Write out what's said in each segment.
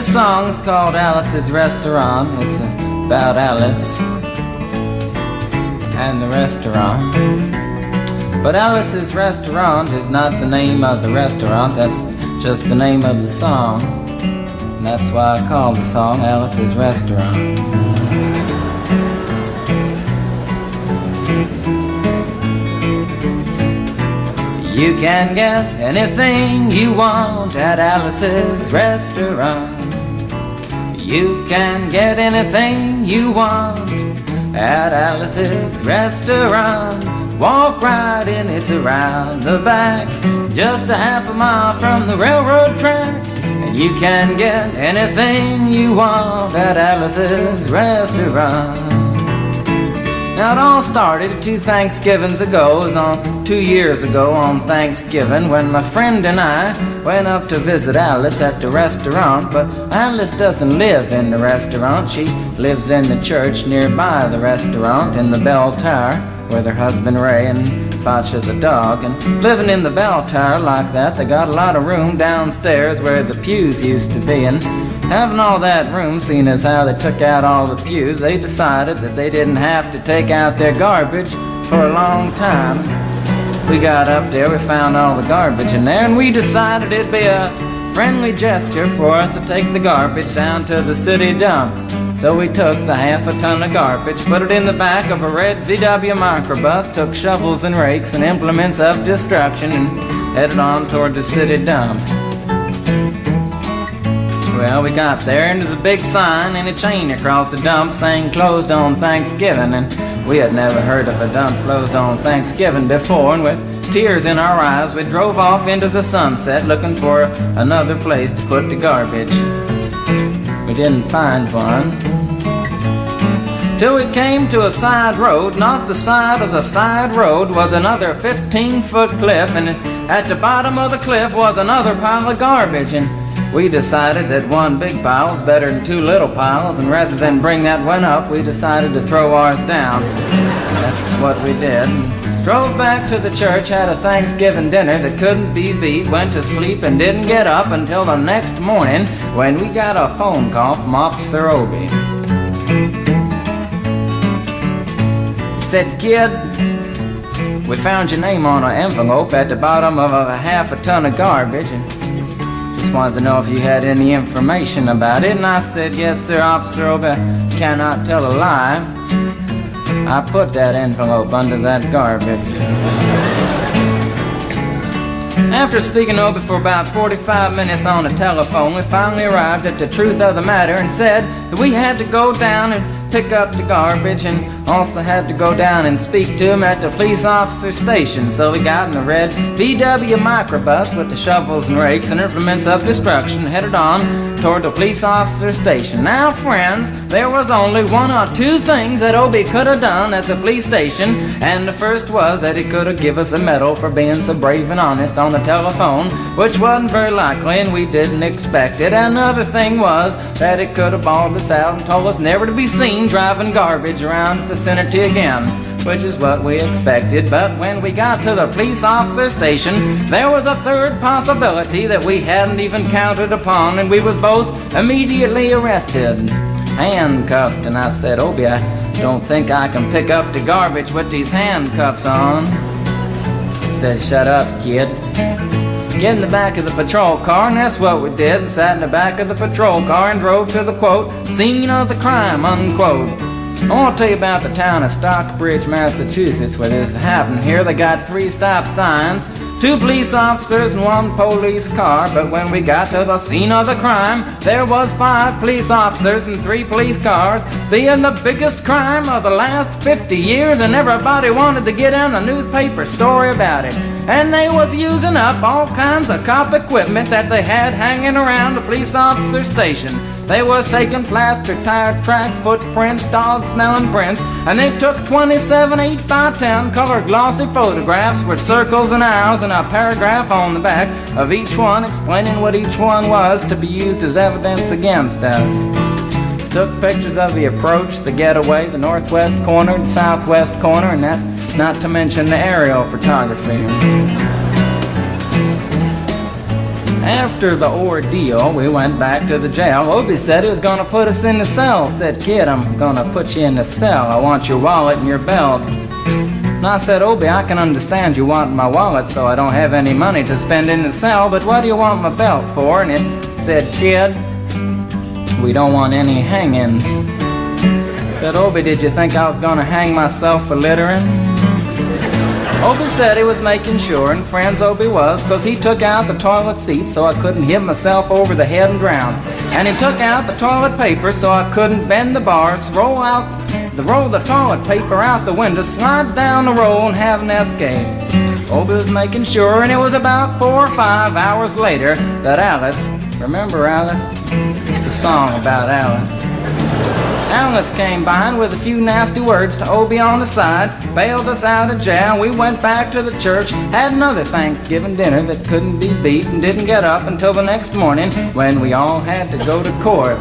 This song is called Alice's Restaurant. It's about Alice and the restaurant. But Alice's Restaurant is not the name of the restaurant, that's just the name of the song. And that's why I call the song Alice's Restaurant. You can get anything you want at Alice's Restaurant. You can get anything you want at Alice's Restaurant. Walk right in, it's around the back, just a half a mile from the railroad track. And you can get anything you want at Alice's Restaurant. Now it all started 2 Thanksgivings ago. It was on 2 years ago on Thanksgiving when my friend and I went up to visit Alice at the restaurant. But Alice doesn't live in the restaurant. She lives in the church nearby the restaurant in the bell tower with her husband Ray and Facha the dog. And living in the bell tower like that, they got a lot of room downstairs where the pews used to be. And having all that room, seeing as how they took out all the pews, they decided that they didn't have to take out their garbage for a long time. We got up there, we found all the garbage in there, and we decided it'd be a friendly gesture for us to take the garbage down to the city dump. So we took the half a ton of garbage, put it in the back of a red VW microbus, took shovels and rakes and implements of destruction, and headed on toward the city dump. Well, we got there, and there's a big sign and a chain across the dump saying closed on Thanksgiving, and we had never heard of a dump closed on Thanksgiving before, and with tears in our eyes we drove off into the sunset looking for another place to put the garbage. We didn't find one till we came to a side road, and off the side of the side road was another 15-foot cliff, and at the bottom of the cliff was another pile of garbage. And we decided that one big pile is better than 2 little piles, and rather than bring that one up, we decided to throw ours down. That's what we did. And drove back to the church, had a Thanksgiving dinner that couldn't be beat, went to sleep and didn't get up until the next morning when we got a phone call from Officer Obie. He said, "Kid, we found your name on an envelope at the bottom of a half a ton of garbage, and wanted to know if you had any information about it." And I said, "Yes, sir, Officer Obie, cannot tell a lie. I put that envelope under that garbage." After speaking to Obie for about 45 minutes on the telephone, we finally arrived at the truth of the matter and said that we had to go down and pick up the garbage, and also had to go down and speak to him at the police officer station. So we got in the red VW microbus with the shovels and rakes and implements of destruction, headed on toward the police officer station. Now, friends, there was only 1 or 2 things that Obie could have done at the police station, and the first was that he could have given us a medal for being so brave and honest on the telephone, which wasn't very likely and we didn't expect it. Another thing was that he could have bawled us out and told us never to be seen driving garbage around the vicinity again, which is what we expected. But when we got to the police officer station, there was a third possibility that we hadn't even counted upon, and we was both immediately arrested, handcuffed. And I said, "Obie, I don't think I can pick up the garbage with these handcuffs on." He said, "Shut up, kid. Get in the back of the patrol car," and that's what we did. Sat in the back of the patrol car and drove to the, quote, scene of the crime, unquote. I want to tell you about the town of Stockbridge, Massachusetts, where this happened. Here they got 3 stop signs, 2 police officers and 1 police car. But when we got to the scene of the crime, there was 5 police officers and 3 police cars, being the biggest crime of the last 50 years, and everybody wanted to get in the newspaper story about it. And they was using up all kinds of cop equipment that they had hanging around the police officer station. They was taking plaster tire track footprints, dog-smelling prints, and they took 27 8x10 color glossy photographs with circles and arrows and a paragraph on the back of each one explaining what each one was to be used as evidence against us. Took pictures of the approach, the getaway, the northwest corner, the southwest corner, and that's not to mention the aerial photography. After the ordeal, we went back to the jail. Obie said he was going to put us in the cell. Said, kid, I'm going to put you in the cell. I want your wallet and your belt. And I said, Obie, I can understand you want my wallet so I don't have any money to spend in the cell, but what do you want my belt for? And it said, kid, we don't want any hangings. Said, Obie, did you think I was going to hang myself for littering? Obie said he was making sure, and friends Obie was, because he took out the toilet seat so I couldn't hit myself over the head and drown. And he took out the toilet paper so I couldn't bend the bars, roll the toilet paper out the window, slide down the roll and have an escape. Obie was making sure, and it was about 4 or 5 hours later that Alice, remember Alice? It's a song about Alice. Alice came by and with a few nasty words to Obie on the side, bailed us out of jail. We went back to the church, had another Thanksgiving dinner that couldn't be beat, and didn't get up until the next morning when we all had to go to court.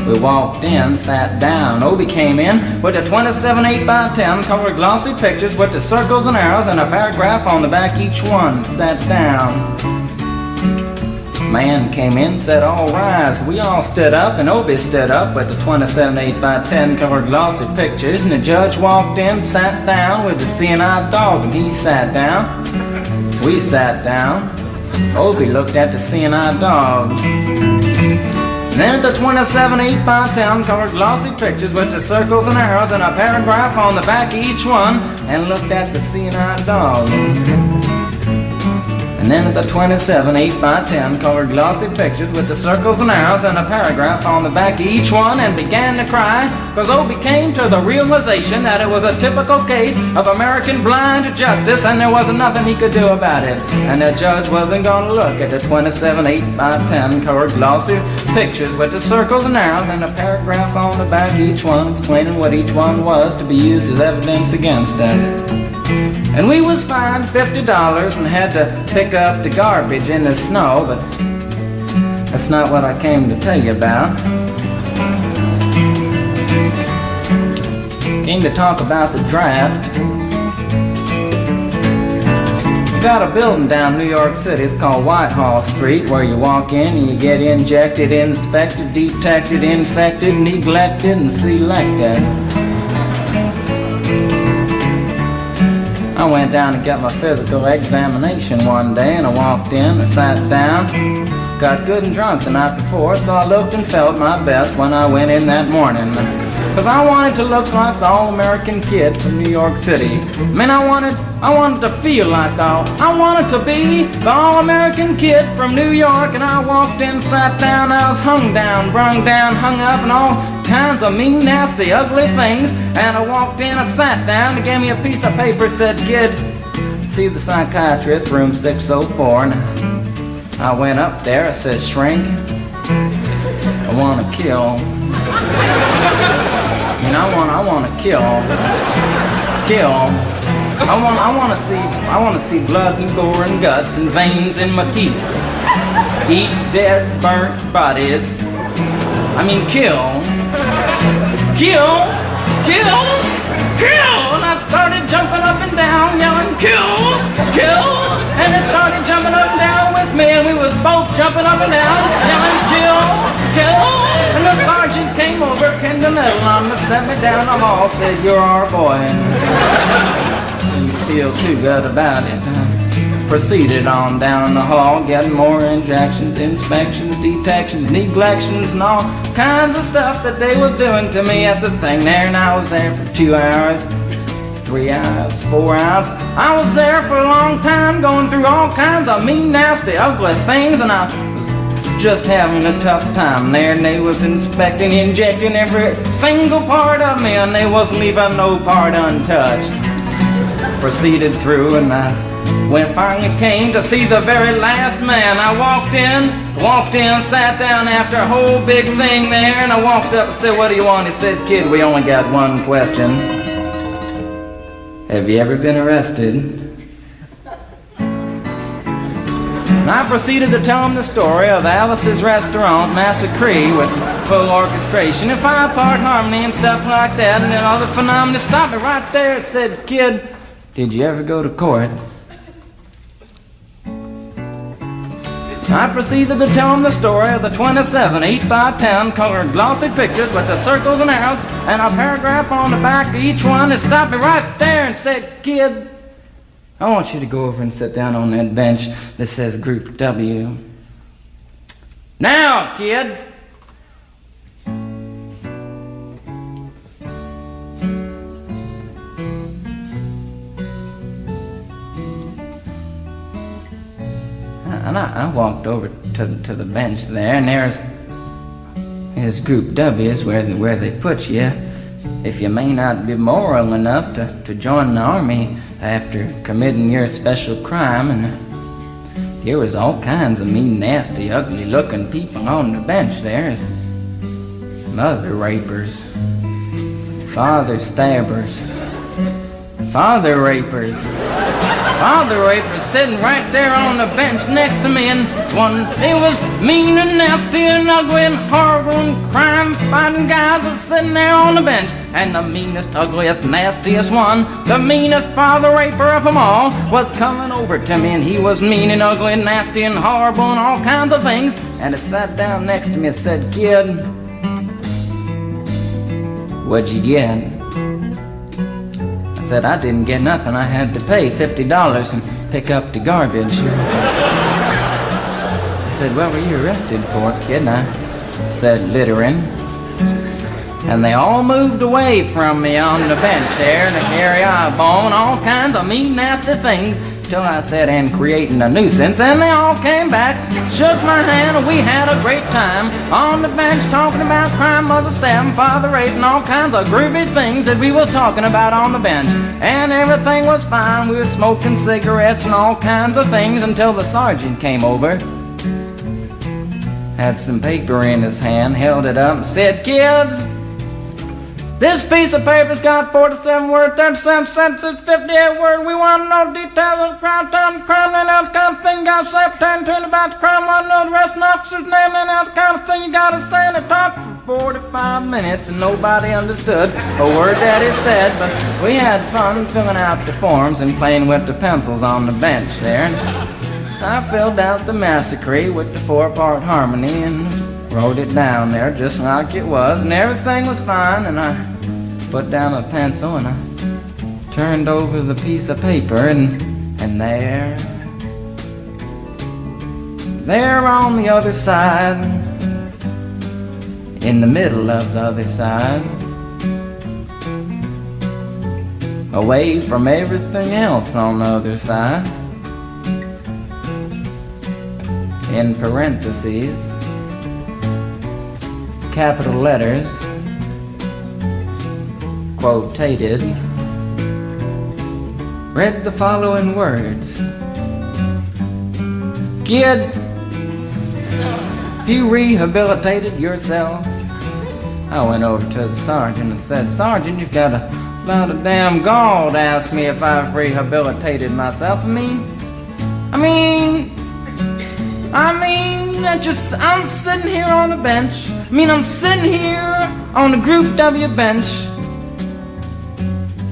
We walked in, sat down. Obie came in with a 27 8x10 colored glossy pictures with the circles and arrows and a paragraph on the back each one. Sat down. Man came in, said, all rise. We all stood up, and Obie stood up with the 27 8x10 colored glossy pictures, and the judge walked in, sat down with the seeing-eyed dog, and he sat down. We sat down. Obie looked at the seeing-eyed dog. And then the 27 8x10 colored glossy pictures with the circles and arrows and a paragraph on the back of each one, and looked at the seeing-eyed dog. And then the 27 8x10 colored glossy pictures with the circles and arrows and a paragraph on the back of each one, and began to cry, because Obie came to the realization that it was a typical case of American blind justice and there wasn't nothing he could do about it. And the judge wasn't going to look at the 27 8x10 colored glossy pictures with the circles and arrows and a paragraph on the back of each one explaining what each one was to be used as evidence against us. And we was fined $50 and had to pick up the garbage in the snow, but that's not what I came to tell you about. Came to talk about the draft. We got a building down New York City, it's called Whitehall Street, where you walk in and you get injected, inspected, detected, infected, neglected, and selected. I went down to get my physical examination one day, and I walked in, I sat down, got good and drunk the night before, so I looked and felt my best when I went in that morning. Because I wanted to look like the all-American kid from New York City. I mean, I wanted to feel like I wanted to be the all-American kid from New York, and I walked in, sat down, I was hung down, brung down, hung up, and all kinds of mean, nasty, ugly things. And I walked in, I sat down, they gave me a piece of paper, said, kid, see the psychiatrist, room 604. And I went up there, I said, shrink, I want to kill. I mean, I want to kill. I want to see blood and gore and guts and veins in my teeth. Eat dead, burnt bodies. I mean, kill. Kill. And I started jumping up and down, yelling, kill. And they started jumping up and down with me, and we was both jumping up and down, yelling, kill. And the sergeant came over, pinned the medal on me, set me down the hall, said, you're our boy. And didn't feel too good about it. Proceeded on down the hall, getting more injections, inspections, detections, neglections, and all kinds of stuff that they was doing to me at the thing there. And I was there for 2 hours, 3 hours, 4 hours. I was there for a long time, going through all kinds of mean, nasty, ugly things, and I was just having a tough time there. And they was inspecting, injecting every single part of me, and they wasn't leaving no part untouched. Proceeded through, and when I finally came to see the very last man, I walked in, sat down after a whole big thing there, and I walked up and said, what do you want? He said, kid, we only got one question. Have you ever been arrested? And I proceeded to tell him the story of Alice's restaurant, Massacree, with full orchestration and 5-part harmony and stuff like that, and then all the phenomena stopped me right there and said, kid, did you ever go to court? I proceeded to tell him the story of the 27 8x10 colored glossy pictures with the circles and arrows and a paragraph on the back of each one. He stopped me right there and said, "Kid, I want you to go over and sit down on that bench that says Group W. Now, kid." And I walked over to the bench there, and there's Group W is where they put you if you may not be moral enough to join the army after committing your special crime. And there was all kinds of mean, nasty, ugly-looking people on the bench there. As mother rapers, father stabbers, father rapers sitting right there on the bench next to me, and one, they was mean and nasty and ugly and horrible and crime-fighting guys was sitting there on the bench. And the meanest, ugliest, nastiest one, the meanest father raper of them all, was coming over to me, and he was mean and ugly and nasty and horrible and all kinds of things. And he sat down next to me and said, "Kid, what'd you get?" I said, "I didn't get nothing. I had to pay $50 and pick up the garbage." He said, "What were you arrested for, kid?" And I said, "Littering." And they all moved away from me on the bench there to carry eyeball and all kinds of mean, nasty things, till I said, "And creating a nuisance." And they all came back, shook my hand, and we had a great time on the bench talking about crime, mother stabbing, father raping, all kinds of groovy things that we was talking about on the bench. And everything was fine. We were smoking cigarettes and all kinds of things until the sergeant came over, had some paper in his hand, held it up and said, "Kids, this piece of paper's got 47 words, 37 sentences, 58 words. We want to know details of the crime, time, crime, and that kind of thing. You got to say tell about the crime, want to know the rest of the officer's name, and that kind of thing you got to say." And they talked for 45 minutes, and nobody understood a word that he said, but we had fun filling out the forms and playing with the pencils on the bench there. And I filled out the Massacree with the 4-part harmony and wrote it down there just like it was, and everything was fine. And I put down a pencil and I turned over the piece of paper, and there on the other side, in the middle of the other side, away from everything else on the other side, in parentheses, capital letters, quotated, read the following words: "Kid, you rehabilitated yourself." I went over to the sergeant and said, "Sergeant, you've got a lot of damn gall to ask me if I've rehabilitated myself. I'm sitting here on the bench. I'm sitting here on the Group W bench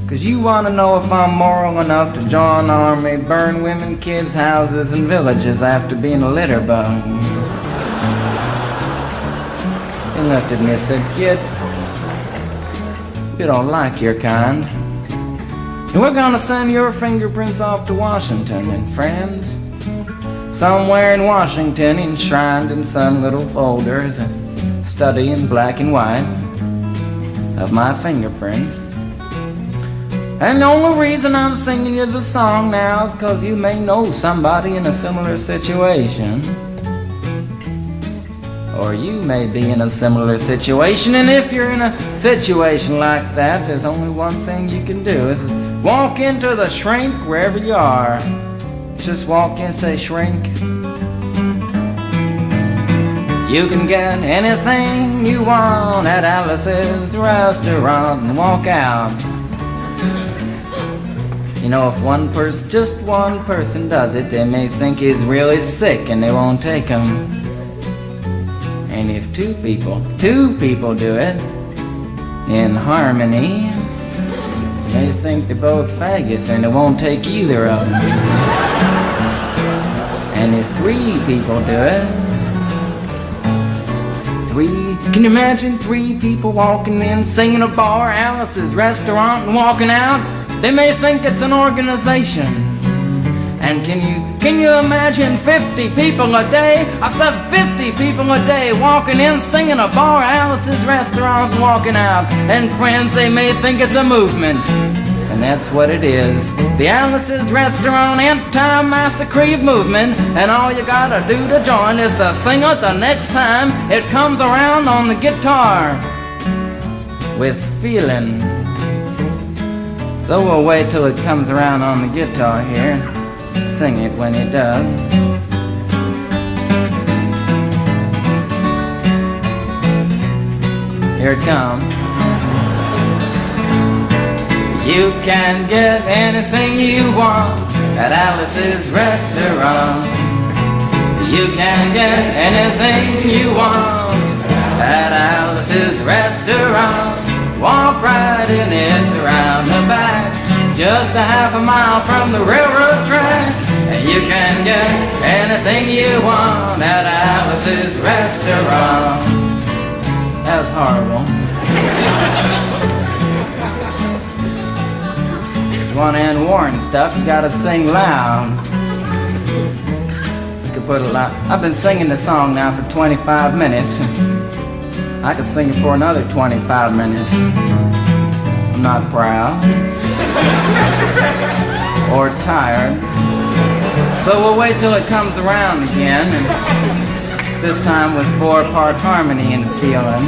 because you want to know if I'm moral enough to join the army, burn women, kids, houses, and villages after being a litter bug." He looked at me and said, "Kid, you don't like your kind. And we're gonna send your fingerprints off to Washington, and friends, somewhere in Washington, enshrined in some little folder, is a study in black and white of my fingerprints. And the only reason I'm singing you the song now is because you may know somebody in a similar situation. Or you may be in a similar situation, and if you're in a situation like that, there's only one thing you can do, is walk into the shrink wherever you are. Just walk in and say, 'Shrink, you can get anything you want at Alice's restaurant,' and walk out. You know, if just one person does it, they may think he's really sick and they won't take him. And if two people do it in harmony, they think they're both faggots and they won't take either of them. and if 3 people do it, 3, can you imagine 3 people walking in, singing a bar, Alice's restaurant, and walking out? They may think it's an organization. And can you imagine 50 people a day? I said 50 people a day walking in, singing a bar, Alice's restaurant, and walking out. And friends, they may think it's a movement. And that's what it is. The Alice's Restaurant anti-Massacree movement. And all you gotta do to join is to sing it the next time it comes around on the guitar with feeling. So we'll wait till it comes around on the guitar here. Sing it when it does. Here it comes. You can get anything you want at Alice's Restaurant. You can get anything you want at Alice's Restaurant. Walk right in, it's around the back, just a half a mile from the railroad track. And you can get anything you want at Alice's Restaurant. That was horrible. If you want to end war and stuff, you gotta sing loud. You could put a lot. I've been singing the song now for 25 minutes. I could sing it for another 25 minutes. I'm not proud or tired. So we'll wait till it comes around again, and this time with 4-part harmony and feeling.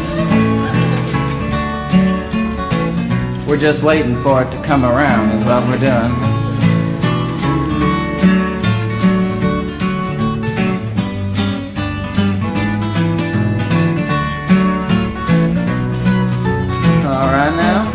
We're just waiting for it to come around is what we're doing. All right now.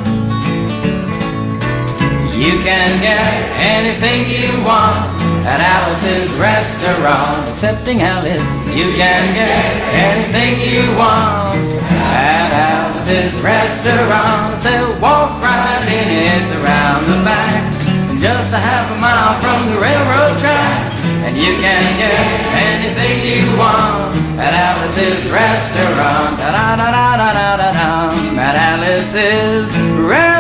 You can get anything you want at Alice's Restaurant, excepting Alice. You can get anything you want at Alice's Restaurant. So walk right in, it's around the back, just a half a mile from the railroad track. And you can get anything you want at Alice's Restaurant. Da da da da da da da. At Alice's Restaurant.